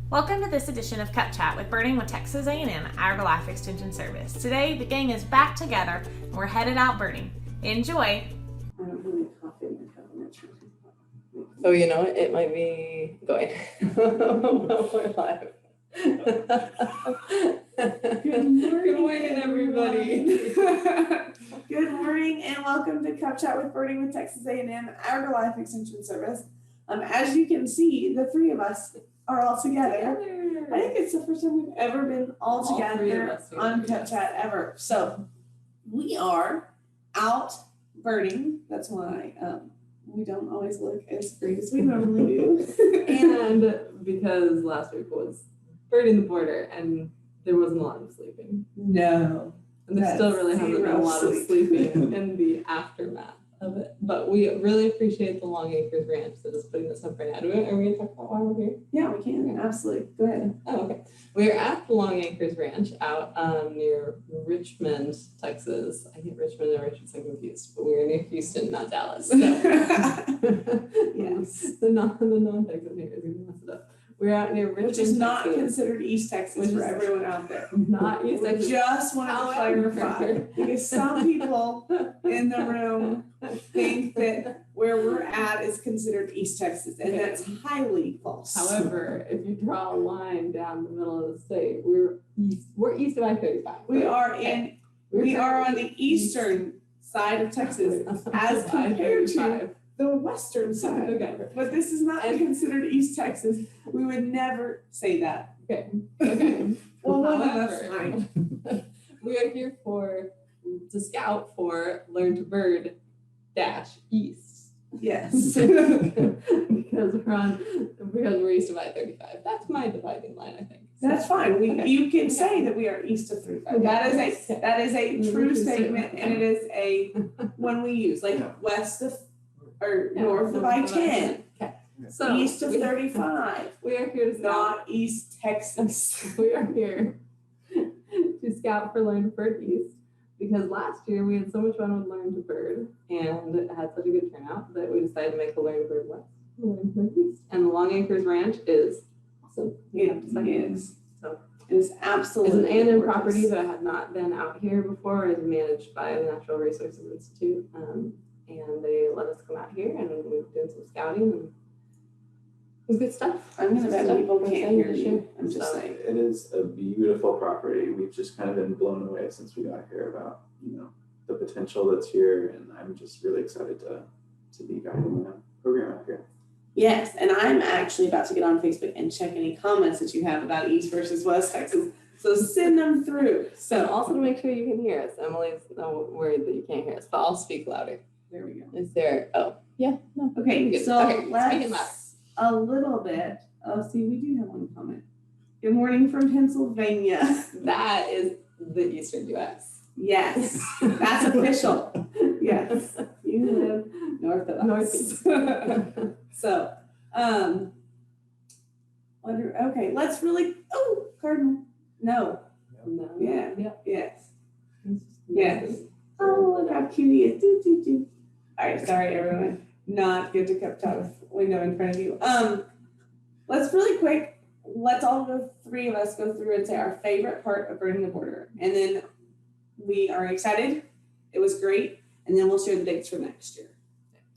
Welcome to this edition of Cut Chat with Birding with Texas A&M AgriLife Extension Service. Today, the gang is back together and we're headed out birding. Enjoy! I don't have any coffee in my cup. I'm not sure. Oh, you know, it might be going. We're live. Good morning, everybody. Good morning and welcome to Cup Chat with Birding with Texas A&M AgriLife Extension Service. As you can see, the three of us are all together. I think it's the first time we've ever been all together on Cup Chat ever. So we are out birding. That's why we don't always look as great as we normally do. And because last week was birding the border and there wasn't a lot of sleeping. No. And there still really hasn't been a lot of sleeping in the aftermath of it. But we really appreciate the Long Acres Ranch that is putting this up right now. Are we going to talk about why we're here? Yeah, we can. Absolutely. Go ahead. Oh, okay. We are at the Long Acres Ranch out near Richmond, Texas. I get Richmond and Richardson confused, but we're near Houston, not Dallas. So. Yes. The non-Texas here is going to mess it up. We're out near Richmond, Which is not Texas. considered East Texas for everyone out there. Not East We Texas. just wanted to clarify because some people in the room think that where we're at is considered East Texas, and that's highly false. However, if you draw a line down the middle of the state, we're east of I-35. we are on the eastern side of Texas as compared to the western side. Okay. But this is not considered East Texas. We would never say that. Okay. Well, one of us However, might. we are here to scout for Learn to Bird -East. Yes. because we're east of I-35. That's my dividing line, I think. That's fine. Okay. You can say that we are east of 35. That is a true statement, and it is a when we use like west of or north of I-10, Okay. So east of 35, we are here to scout. not East Texas. We are here to scout for Learn to Bird East because last year we had so much fun with Learn to Bird and it had such a good turnout that we decided to make a Learn to Bird West, Learn to Bird East. And the Long Acres Ranch is awesome. It is. So It is absolutely. it's an A&M gorgeous. property that had not been out here before. It's managed by the Natural Resources Institute, and they let us come out here and we did some scouting and it was good stuff. I'm gonna bet people can't hear you. Sure. I'm just saying. It is a beautiful property. We've just kind of been blown away since we got here about, the potential that's here. And I'm just really excited to be guiding the program out here. Yes, and I'm actually about to get on Facebook and check any comments that you have about East versus West Texas. So send them through. So So also to make sure you can hear us, Emily's worried that you can't hear us, but I'll speak louder. there we go. Is there, oh, yeah, no. Okay, Good. so Okay, speaking louder. let's a little bit. Oh, see, we do have one comment. Good morning from Pennsylvania. That is the Eastern US. Yes, that's official. Yes, you live north of us. Northeast. So, okay, let's really. Oh, cardinal. No. No. Yeah. Yeah. Yes. Yes. Oh, look how cute he is. Do, do, do. All right, sorry everyone. Not good to Cup Chat with window in front of you. Let's really quick, let's all go, three of us go through and say our favorite part of birding the border. And then we are excited. It was great. And then we'll share the dates for next year.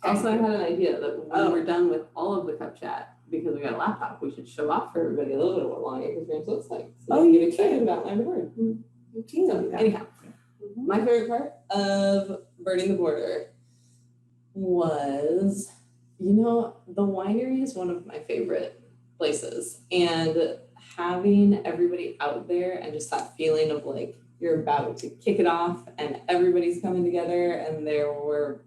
Also, I had an idea that when Oh. we're done with all of the Cup Chat, because we got a laptop, we should show off for everybody a little bit of what Long Acres Ranch looks like. So Oh, they you get excited can. about Learn to Bird. You can do that. Anyhow, Mhm. my favorite part of birding the border was, the winery is one of my favorite places. And having everybody out there and just that feeling of like you're about to kick it off and everybody's coming together and there's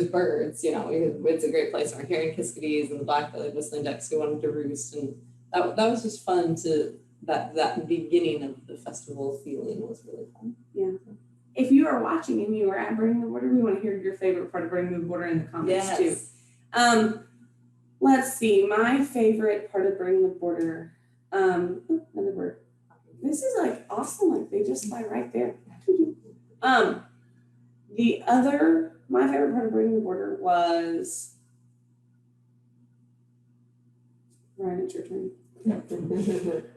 birds, it's a great place. And we're hearing kiskadees and the black-bellied whistling ducks who wanted to roost. And that was just fun that beginning of the festival feeling was really fun. If you are watching and you are at Birding the Border, we want to hear your favorite part of Birding the Border in the comments too. Let's see. My favorite part of Birding the Border. Another word. This is like awesome. Like they just fly right there. My favorite part of Birding the Border was. Ryan, it's your turn.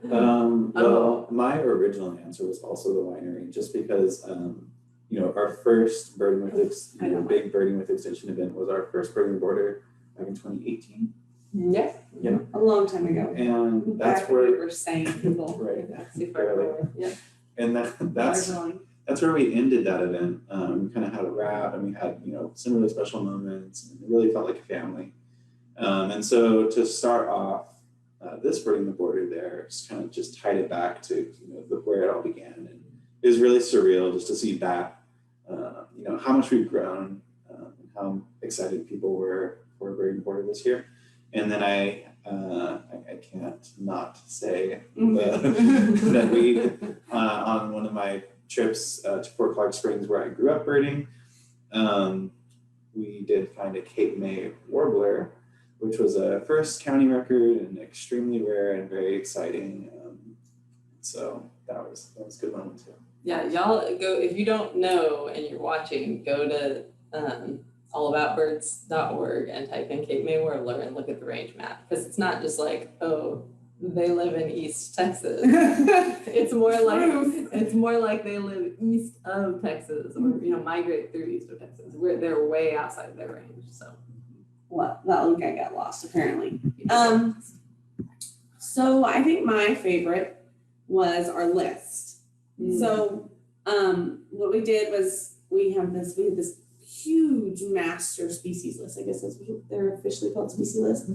Well, my original answer was also the winery, just because, our first big Birding with Extension event was our first Birding Border back in 2018. Yeah. A long time ago. And that's Back when we where, were saying people. right, Super barely. Yeah. And that's where we ended that event. We kind of had a wrap, and we had, some really special moments, and it really felt like a family. And so to start off this Birding the Border there, just tied it back to where it all began, and it was really surreal just to see that, how much we've grown, and how excited people were for Birding the Border this year. And then I can't not say that we on one of my trips to Fort Clark Springs, where I grew up birding, we did find a Cape May warbler, which was a first county record and extremely rare and very exciting. So that was a good moment too. Yeah, y'all go, if you don't know and you're watching, go to allaboutbirds.org and type in Cape May Warbler and look at the range map, because it's not just like, oh, they live in East Texas. It's more like they live east of Texas, or migrate through east of Texas, where they're way outside their range. So Well, that little guy got lost apparently. So I think my favorite was our list. So what we did was we had this huge master species list. I guess that's what they're officially called, species list.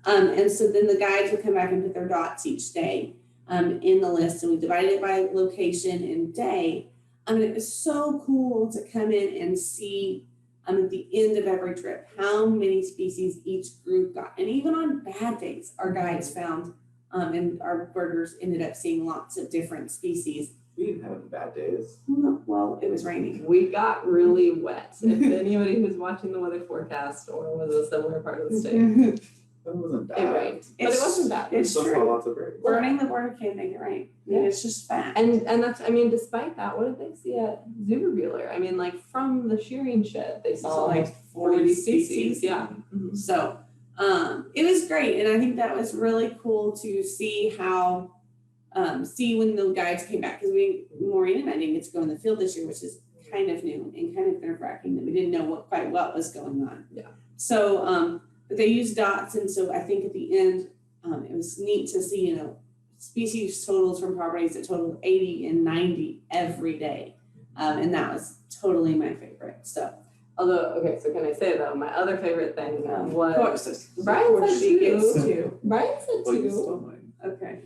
And so then the guides would come back and put their dots each day in the list, and we divided it by location and day. It was so cool to come in and see at the end of every trip how many species each group got. And even on bad days, our guides found and our birders ended up seeing lots of different species. We didn't have any bad days. Well, it was raining. we got really wet. If anybody who's watching the weather forecast or was a similar part of the state, It wasn't it bad. rained, but it wasn't bad. We It's still saw true. lots of birds. Burning the border can't make it right. It's just fact. And that's, despite that, what did they see at Zuberbuehler? Like from the shearing shed, they saw like 40 species. Yeah. Mhm. So it was great. And I think that was really cool to see how, see when the guides came back, because Maureen and I didn't get to go in the field this year, which is kind of new and kind of nerve-wracking that we didn't know what was going on. Yeah. So, but they used dots. And so I think at the end, it was neat to see, species totals from properties that totaled 80 and 90 every day. And that was totally my favorite. So, Although, okay, so can I say though, my other favorite thing of was course, Brian said she gets two. two. Brian said Well, you two, stole mine. Okay.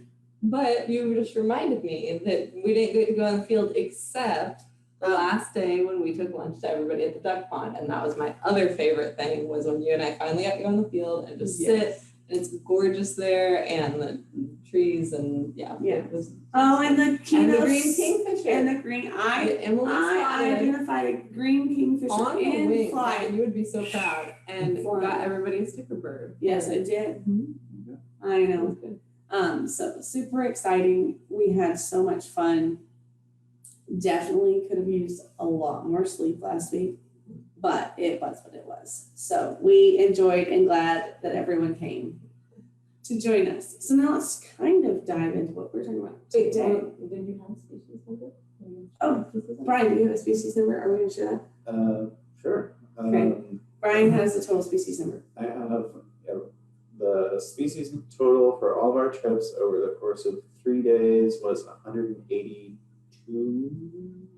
but you just reminded me that we didn't get to go on the field except the last day when we took lunch to everybody at the duck pond. And that was my other favorite thing, was when you and I finally got to go on the field and just sit, and it's gorgeous there, and the trees, and Yeah. it was, Oh, and the and the Kinos green kingfisher. and the green. Emily I spotted identified a green kingfisher on the in wing, flight. and you would be so proud, and Flying. got everybody a sticker bird. Yes, I did. Mhm. I It know. was good. So super exciting. We had so much fun. Definitely could have used a lot more sleep last week, but it was what it was. So we enjoyed and glad that everyone came to join us. So now let's kind of dive into what we're talking about Wait, today. did you have species number? Oh, Brian, do you have a species number? Are we gonna share that? Sure. Okay. Brian has the total species number. I have the species total for all of our trips over the course of 3 days was 182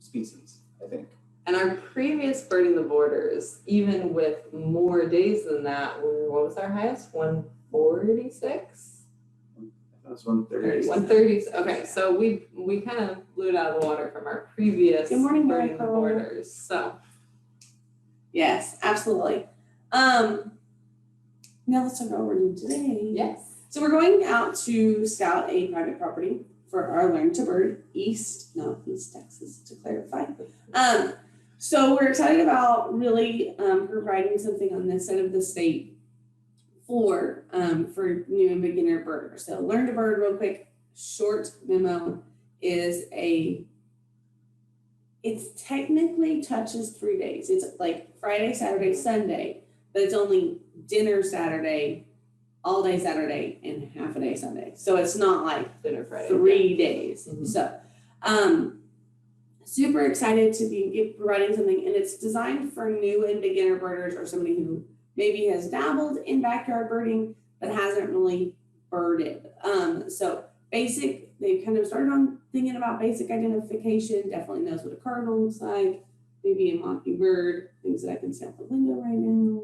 species, I think. And our previous Birding the Borders, even with more days than that, what was our highest? 146? That was 130. 130. Okay, so we kind of blew it out of the water from our previous Good morning, Birding the Michael. Borders. So Yes, absolutely. Now let's talk about what we're doing today. yes. So we're going out to scout a private property for our Learn to Bird East Texas, to clarify. So we're excited about really providing something on this side of the state for new and beginner birders. So Learn to Bird, real quick, short memo is it's technically touches 3 days. It's like Friday, Saturday, Sunday, but it's only dinner Saturday, all day Saturday and half a day Sunday. So it's not like Dinner Friday. 3 days. Mhm. So, super excited to be providing something, and it's designed for new and beginner birders or somebody who maybe has dabbled in backyard birding but hasn't really birded. So basic, they kind of started on thinking about basic identification, definitely knows what a cardinal looks like, maybe a mockingbird, things that I can see out the window right now.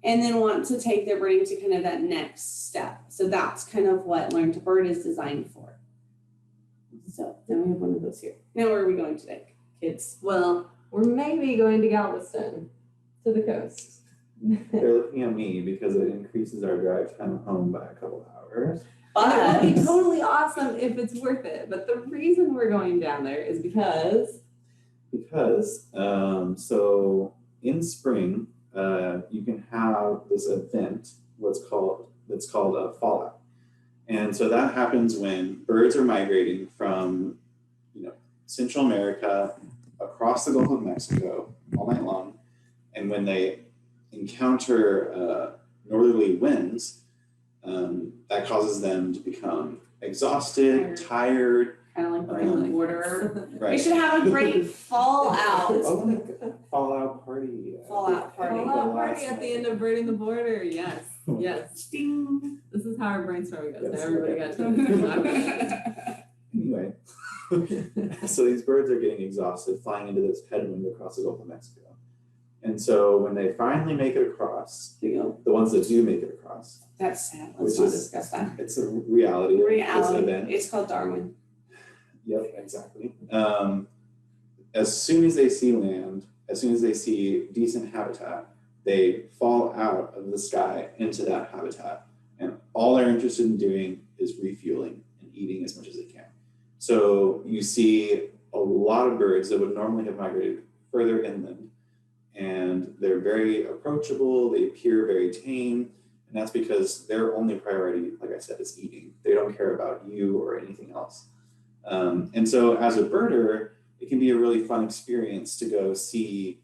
And then want to take their birding to kind of that next step. So that's kind of what Learn to Bird is designed for. So then we have one of those here. Now where are we going today, kids? Well, we're maybe going to Galveston, to the coast. They're looking at me because it increases our drive time home by a couple hours. It would be totally awesome if it's worth it. But the reason we're going down there is because So in spring, you can have this event, that's called a fallout. And so that happens when birds are migrating from, Central America across the Gulf of Mexico all night long. And when they encounter northerly winds, that causes them to become exhausted, tired. Kind of like we're in the border. We Right. should have a great fallout. Fallout party. Fallout party. Fallout party at the end of Birding the Border. Yes, yes. Ding. This is how our brainstorming goes. Yes, Everybody got to. Anyway, so these birds are getting exhausted flying into this headwind across the Gulf of Mexico. And so when they finally make it across, the ones that do make it across, That's sad. Which Let's not is- discuss that. it's a reality of this event. It's called Darwin. Yep, exactly. As soon as they see land, as soon as they see decent habitat, they fall out of the sky into that habitat. And all they're interested in doing is refueling and eating as much as they can. So you see a lot of birds that would normally have migrated further inland, and they're very approachable, they appear very tame, and that's because their only priority, like I said, is eating. They don't care about you or anything else. And so as a birder, it can be a really fun experience to go see,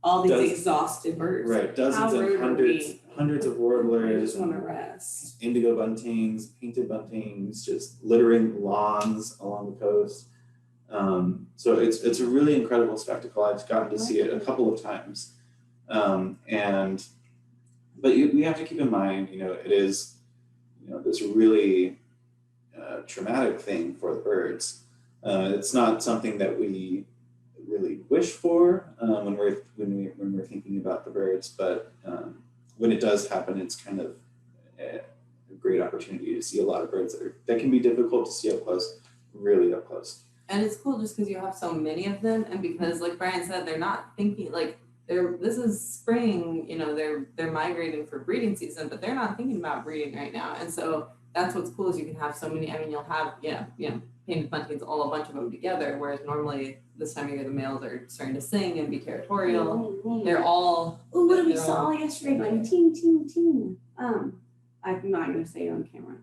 All these Does- exhausted birds. right, dozens How rude and are hundreds of I warblers, just want to and rest. indigo buntings, painted buntings, just littering lawns along the coast. So it's a really incredible spectacle. I've gotten to see it a couple of times. But we have to keep in mind, it is, this really traumatic thing for the birds. It's not something that we really wish for when we're thinking about the birds, but when it does happen, it's kind of a great opportunity to see a lot of birds that can be difficult to see up close, really up close. And it's cool just because you have so many of them, and because, like Brian said, they're not thinking this is spring. They're migrating for breeding season, but they're not thinking about breeding right now. And so that's what's cool is you can have so many. I mean, you'll have painted buntings, all a bunch of them together, whereas normally this time of year the males are starting to sing and be territorial. They're all. Oh, what we they're saw all- yesterday, buddy. Team. I'm not gonna say it on camera.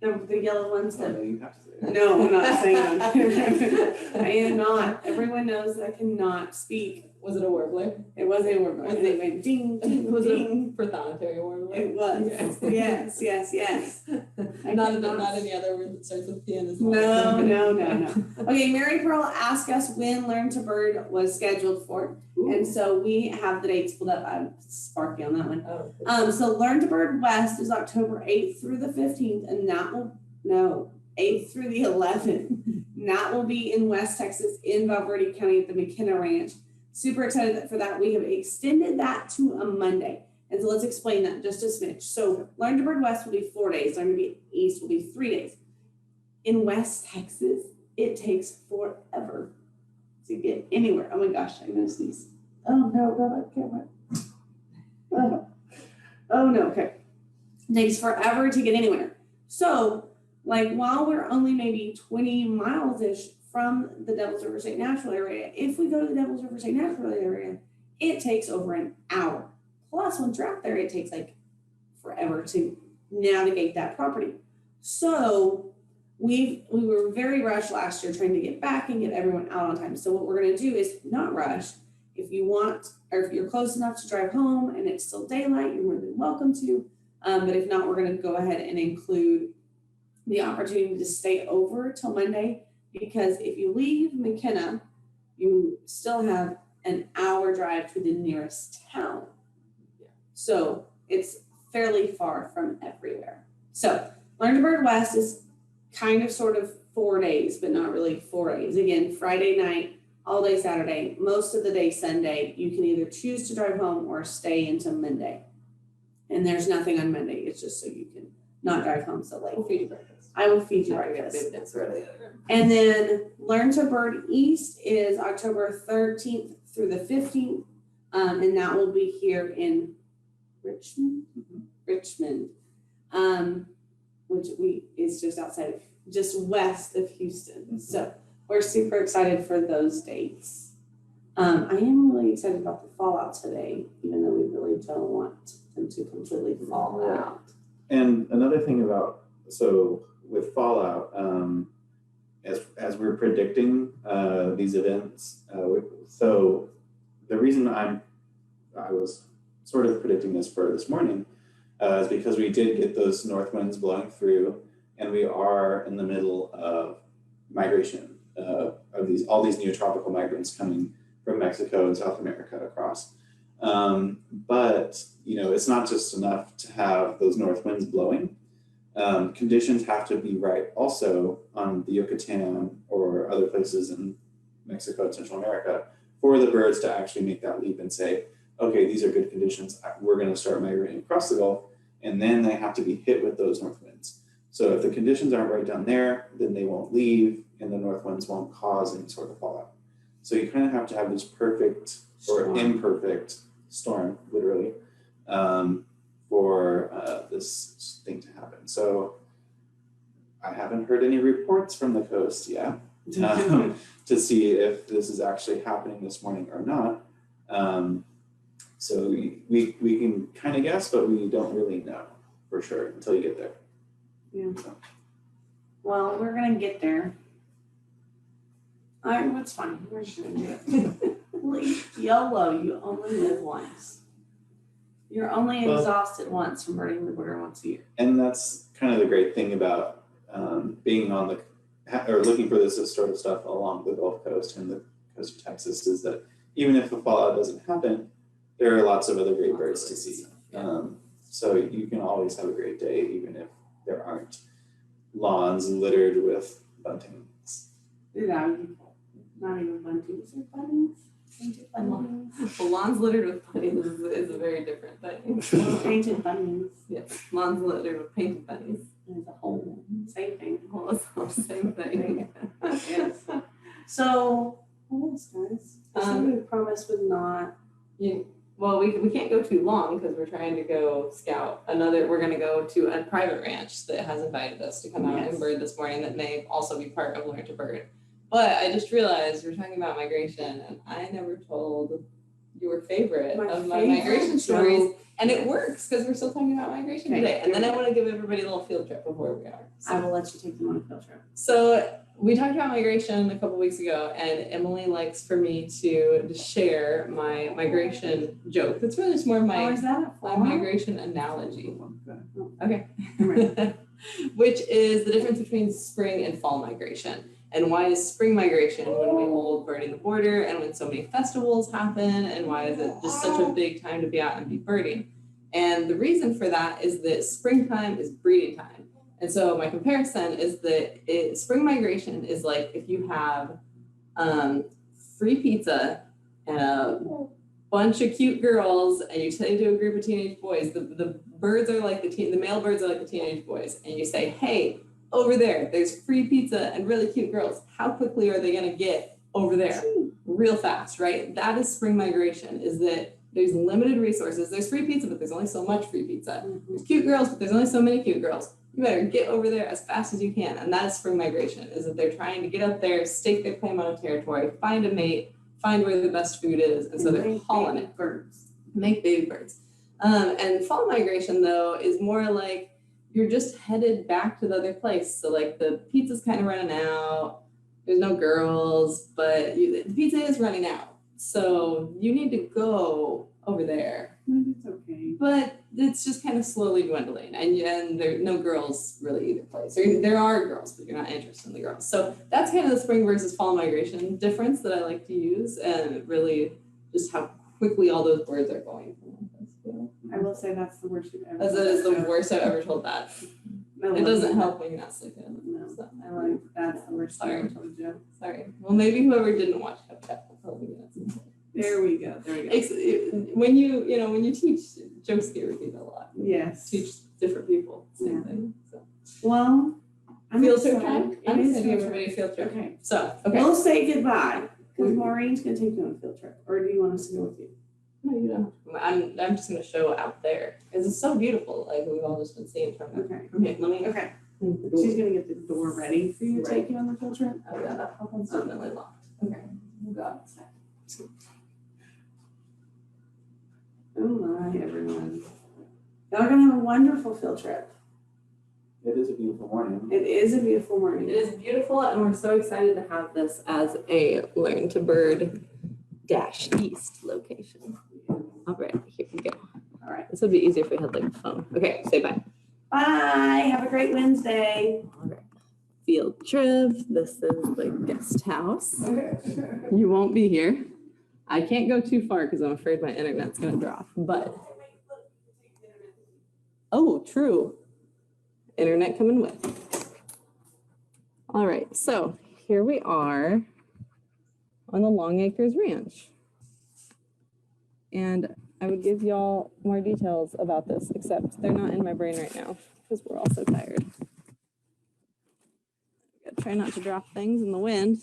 The yellow ones that. No, you have to say it. No, I'm not saying it on camera. I am not. Everyone knows that I cannot speak. Was it a warbler? It was a word. They went ding, ding, Was ding. it a prothonotary warbler? It was. Yes. Yes. Not any other word that starts with P and is No. Okay, Mary Pearl asked us when Learn to Bird was scheduled for. And so we have the dates pulled up. I'm sparky on that one. Oh. So Learn to Bird West is October 8th through the 15th, and 8th through the 11th. And that will be in West Texas in Valverde County at the McKenna Ranch. Super excited for that. We have extended that to a Monday. And so let's explain that just a smidge. So Learn to Bird West will be 4 days. Learn to Be East will be 3 days. In West Texas, it takes forever to get anywhere. Oh my gosh, I'm gonna sneeze. Oh no, I can't. Oh no, okay. It takes forever to get anywhere. So, while we're only maybe 20 miles-ish from the Devil's River State Natural Area, if we go to the Devil's River State Natural Area, it takes over an hour. Plus, once you're out there, it takes forever to navigate that property. So we were very rushed last year trying to get back and get everyone out on time. So what we're going to do is not rush if you want, or if you're close enough to drive home and it's still daylight, you're more than welcome to. But if not, we're going to go ahead and include the opportunity to stay over till Monday, because if you leave McKenna, you still have an hour drive to the nearest town. So it's fairly far from everywhere. So Learn to Bird West is kind of sort of 4 days, but not really 4 days. Again, Friday night, all day Saturday, most of the day Sunday. You can either choose to drive home or stay until Monday. And there's nothing on Monday. It's just so you can not drive home so late. We'll feed you breakfast. I will feed you breakfast. And then Learn to Bird East is October 13th through the 15th. And that will be here in Richmond, which is just outside of, just west of Houston. So we're super excited for those dates. I am really excited about the fallout today, even though we really don't want them to completely fall out. And another thing with Fallout, as we're predicting these events, so the reason I was sort of predicting this for this morning is because we did get those north winds blowing through, and we are in the middle of migration of all these new tropical migrants coming from Mexico and South America across. But it's not just enough to have those north winds blowing. Conditions have to be right also on the Yucatan or other places in Mexico and Central America for the birds to actually make that leap and say, okay, these are good conditions. We're going to start migrating across the Gulf, and then they have to be hit with those north winds. So if the conditions aren't right down there, then they won't leave, and the north winds won't cause any sort of fallout. So you kind of have to have this perfect or imperfect storm, literally, for this thing to happen. So I haven't heard any reports from the coast yet to see if this is actually happening this morning or not. So we can kind of guess, but we don't really know for sure until you get there. Yeah. So. Well, we're gonna get there. All right, what's fine. We're just gonna do it. YOLO, you only live once. You're only exhausted once from burning the border once a year. And that's kind of the great thing about being on or looking for this sort of stuff along the Gulf Coast and the coast of Texas is that even if a fallout doesn't happen, there are lots of other great birds to see. So you can always have a great day, even if there aren't lawns littered with buntings. Yeah, not even buntings or buntings. Painted buntings. Well, lawns littered with bunnies is a very different thing. Painted bunnies. Yes, lawns littered with painted bunnies. As a whole, same thing. Well, it's all the same thing. Yes. So, what else, guys? Something we promised would not. Well, we can't go too long because we're trying to go scout we're going to go to a private ranch that has invited us to come out and bird this morning that may also be part of Learn to Bird. But I just realized we're talking about migration, and I never told your favorite of my migration stories. And it works because we're still talking about migration today. And then I want to give everybody a little field trip of where we are. So, I will let you take them on a field trip. So we talked about migration a couple weeks ago, and Emily likes for me to share my migration joke. That's really just more of my migration analogy. Okay. Which is the difference between spring and fall migration. And why is spring migration when we hold Birding the Border and when so many festivals happen, and why is it just such a big time to be out and be birding? And the reason for that is that springtime is breeding time. And so my comparison is that spring migration is like if you have free pizza and a bunch of cute girls and you say to a group of teenage boys, the birds are like the male birds are like the teenage boys, and you say, hey, over there, there's free pizza and really cute girls. How quickly are they going to get over there? Real fast, right? That is spring migration, is that there's limited resources. There's free pizza, but there's only so much free pizza. There's cute girls, but there's only so many cute girls. You better get over there as fast as you can. And that is spring migration, is that they're trying to get up there, stake their claim on a territory, find a mate, find where the best food is. And so they're hauling it. Make baby birds. And fall migration, though, is more like you're just headed back to the other place. So like the pizza's kind of running out. There's no girls, but the pizza is running out. So you need to go over there. It's okay. But it's just kind of slowly dwindling, and there no girls really either place. There are girls, but you're not interested in the girls. So that's kind of the spring versus fall migration difference that I like to use, and really just how quickly all those birds are going from one place to the other. I will say that's the worst you've ever. As it is the worst I've ever told that. It doesn't help when you're not sleeping. No, So, I like that's the worst thing I ever Sorry. told you. sorry. Well, maybe whoever didn't watch CupChat will probably get it. There we go. When you teach, jokes get repeated a lot. Yes. Teach different people, same Yeah. thing. So. Well, I'm Field trip excited. time? It I'm is sending field everybody a field trip. trip. Okay. So, okay. We'll say goodbye because Maureen's gonna take you on a field trip, or do you want us to go with you? No, you don't. I'm just gonna show out there because it's so beautiful. Like we've all just been seeing from it. Okay. Okay, let me. Okay. She's gonna get the door ready for you to take you on the field trip. Oh yeah, that one's definitely locked. Okay. Oh God. Oh my, everyone. Y'all are gonna have a wonderful field trip. It is a beautiful morning. It is a beautiful morning. It is beautiful, and we're so excited to have this as a Learn to Bird -East location. All right, here we go. All right. This would be easier if we had like a phone. Okay, say bye. Bye. Have a great Wednesday. All right. Field trip. This is the guest house. You won't be here. I can't go too far because I'm afraid my internet's gonna drop. But oh, true. Internet coming with. All right, so here we are on the Long Acres Ranch. And I would give y'all more details about this, except they're not in my brain right now because we're all so tired. Gotta try not to drop things in the wind.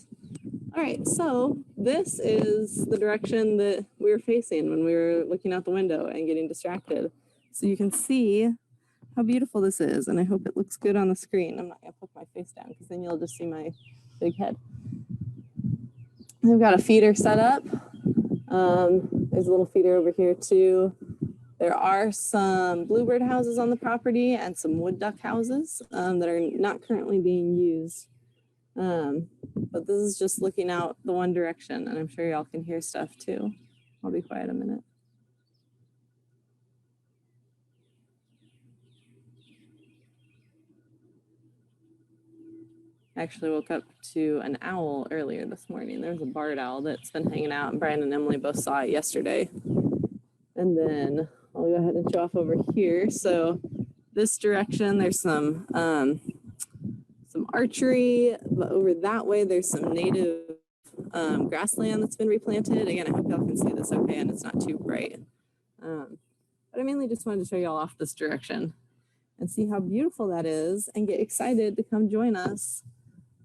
All right, so this is the direction that we were facing when we were looking out the window and getting distracted. So you can see how beautiful this is, and I hope it looks good on the screen. I'm not gonna put my face down because then you'll just see my big head. They've got a feeder set up. There's a little feeder over here too. There are some bluebird houses on the property and some wood duck houses that are not currently being used. But this is just looking out the one direction, and I'm sure y'all can hear stuff too. I'll be quiet a minute. I actually woke up to an owl earlier this morning. There was a barred owl that's been hanging out, and Brian and Emily both saw it yesterday. And then I'll go ahead and show off over here. So this direction, there's some archery, but over that way, there's some native grassland that's been replanted. Again, I hope y'all can see this okay and it's not too bright. But I mainly just wanted to show y'all off this direction and see how beautiful that is and get excited to come join us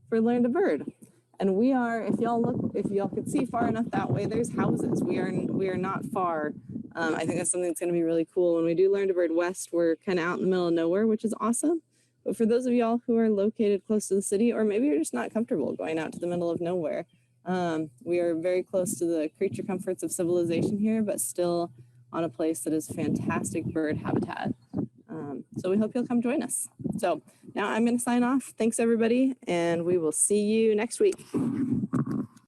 for Learn to Bird. And we are, if y'all could see far enough that way, there's houses. We are not far. I think that's something that's going to be really cool. When we do Learn to Bird West, we're kind of out in the middle of nowhere, which is awesome. But for those of y'all who are located close to the city, or maybe you're just not comfortable going out to the middle of nowhere, we are very close to the creature comforts of civilization here, but still on a place that is fantastic bird habitat. So we hope you'll come join us. So now I'm going to sign off. Thanks, everybody, and we will see you next week.